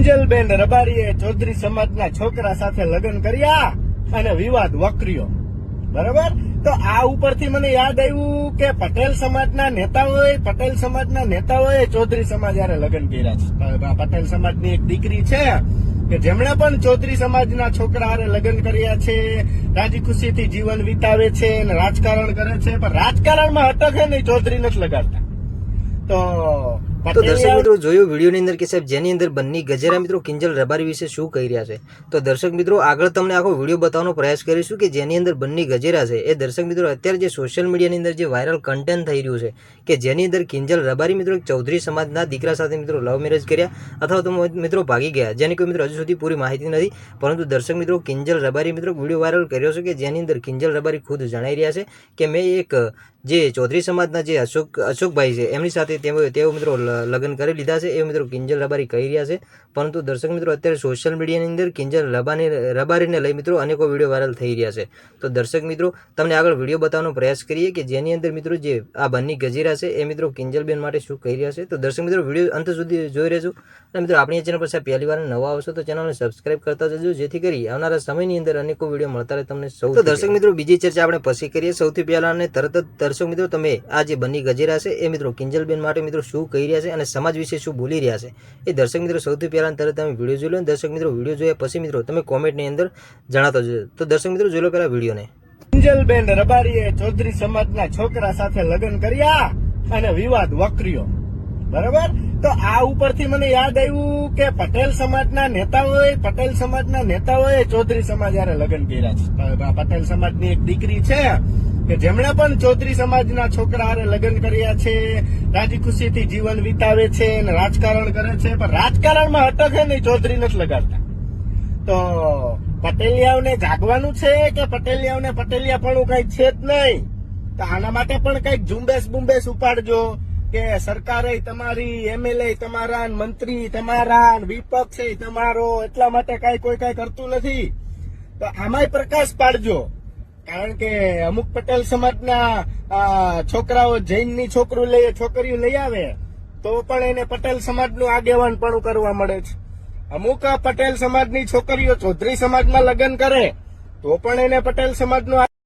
કિંજલબેન રબારીએ ચૌધરી સમાજના છોકરા સાથે લગ્ન કર્યા અને વિવાદ વકર્યો. બરાબર, તો આ ઉપરથી મને યાદ આવ્યું કે પટેલ સમાજના નેતાઓએ ચૌધરી સમાજ હારે લગ્ન કર્યા છે. પટેલ સમાજની એક દીકરી છે કે જેમણે પણ ચૌધરી સમાજના છોકરા હારે લગ્ન કર્યા છે, રાજી ખુશીથી જીવન વિતાવે છે અને રાજકારણ કરે છે, પણ રાજકારણમાં અટકે નહીં, ચૌધરી નથી લગાડતા. તો દર્શક મિત્રો જોયું વિડીયોની અંદર કે સાહેબ જેની અંદર બન્ની ગજેરા મિત્રો કિંજલ રબારી વિશે શું કહી રહ્યા છે. તો દર્શક મિત્રો આગળ તમને આખો વિડીયો બતાવવાનો પ્રયાસ કરીશું કે જેની અંદર બન્ની ગજેરા છે એ દર્શક મિત્રો અત્યારે જે સોશિયલ મીડિયાની અંદર જે વાયરલ કન્ટેન્ટ થઈ રહ્યું છે કે જેની અંદર કિંજલ રબારી મિત્રો ચૌધરી સમાજના દીકરા સાથે મિત્રો લવ મેરેજ કર્યા અથવા તો મિત્રો ભાગી ગયા, જેની કોઈ મિત્રો હજુ સુધી પૂરી માહિતી નથી. પરંતુ દર્શક મિત્રો કિંજલ રબારી મિત્રો વિડીયો વાયરલ કર્યો છે કે જેની અંદર કિંજલ રબારી ખુદ જણાઈ રહ્યા છે કે મેં એક જે ચૌધરી સમાજના જે અશોકભાઈ છે એમની સાથે તેઓ મિત્રો લગ્ન કરી લીધા છે, એ મિત્રો કિંજલ રબારી કહી રહ્યા છે. પરંતુ દર્શક મિત્રો અત્યારે સોશિયલ મીડિયાની અંદર કિંજલ રબારીને લઈ મિત્રો અનેકો વિડીયો વાયરલ થઈ રહ્યા છે. તો દર્શક મિત્રો તમને આગળ વિડીયો બતાવવાનો પ્રયાસ કરીએ કે જેની અંદર મિત્રો જે આ બન્ની ગજેરા છે એ મિત્રો કિંજલબેન માટે શું કહી રહ્યા છે. તો દર્શક મિત્રો વિડીયો અંત સુધી જોઈ રહેજો અને મિત્રો આપણી ચેનલ પર સાહેબ પહેલી વાર નવા આવશો તો ચેનલને સબસ્ક્રાઇબ કરતા જજો, જેથી કરી આવનારા સમયની અંદર અનેકો વિડીયો મળતા રહે તમને સૌ. તો દર્શક મિત્રો બીજી ચર્ચા આપણે પછી કરીએ. સૌથી પહેલા અને તરત જ દર્શક મિત્રો તમે આ જે બન્ની ગજેરા છે એ મિત્રો કિંજલબેન માટે મિત્રો શું કહી રહ્યા છે અને સમાજ વિશે શું બોલી રહ્યા છે એ દર્શક મિત્રો સૌથી પહેલા તરત તમે વિડીયો જોઈ લો. દર્શક મિત્રો વિડીયો જોયા પછી મિત્રો તમે કોમેન્ટની અંદર જણાતો જજો. તો દર્શક મિત્રો જોઈ લો પહેલા વિડીયોને. કિંજલબેન રબારીએ ચૌધરી સમાજના છોકરા સાથે લગ્ન કર્યા અને વિવાદ વકર્યો. બરાબર, તો આ ઉપરથી મને યાદ આવ્યું કે પટેલ સમાજના નેતાઓએ ચૌધરી સમાજ હારે લગ્ન કર્યા છે. પટેલ સમાજની એક દીકરી છે કે જેમણે પણ ચૌધરી સમાજના છોકરા હારે લગ્ન કર્યા છે, રાજી ખુશીથી જીવન વિતાવે છે અને રાજકારણ કરે છે, પણ રાજકારણમાં અટકે નહીં, ચૌધરી નથી લગાડતા. તો પટેલિયાઓને જાગવાનું છે કે પટેલિયાપણું કઈ છે જ નહીં. તો આના માટે પણ કઈક ઝુંબેશ ઉપાડજો કે સરકારે તમારી, એમએલએ તમારા, મંત્રી તમારા, વિપક્ષ તમારો, એટલા માટે કોઈ કઈ કરતું નથી. તો આમાંય પ્રકાશ પાડજો, કારણ કે અમુક પટેલ સમાજના છોકરાઓ જૈનની છોકરીઓ લઈ આવે તો પણ એને પટેલ સમાજનું આગેવાન પણ કરવા મળે છે. અમુક પટેલ સમાજની છોકરીઓ ચૌધરી સમાજમાં લગ્ન કરે તો પણ એને પટેલ સમાજનું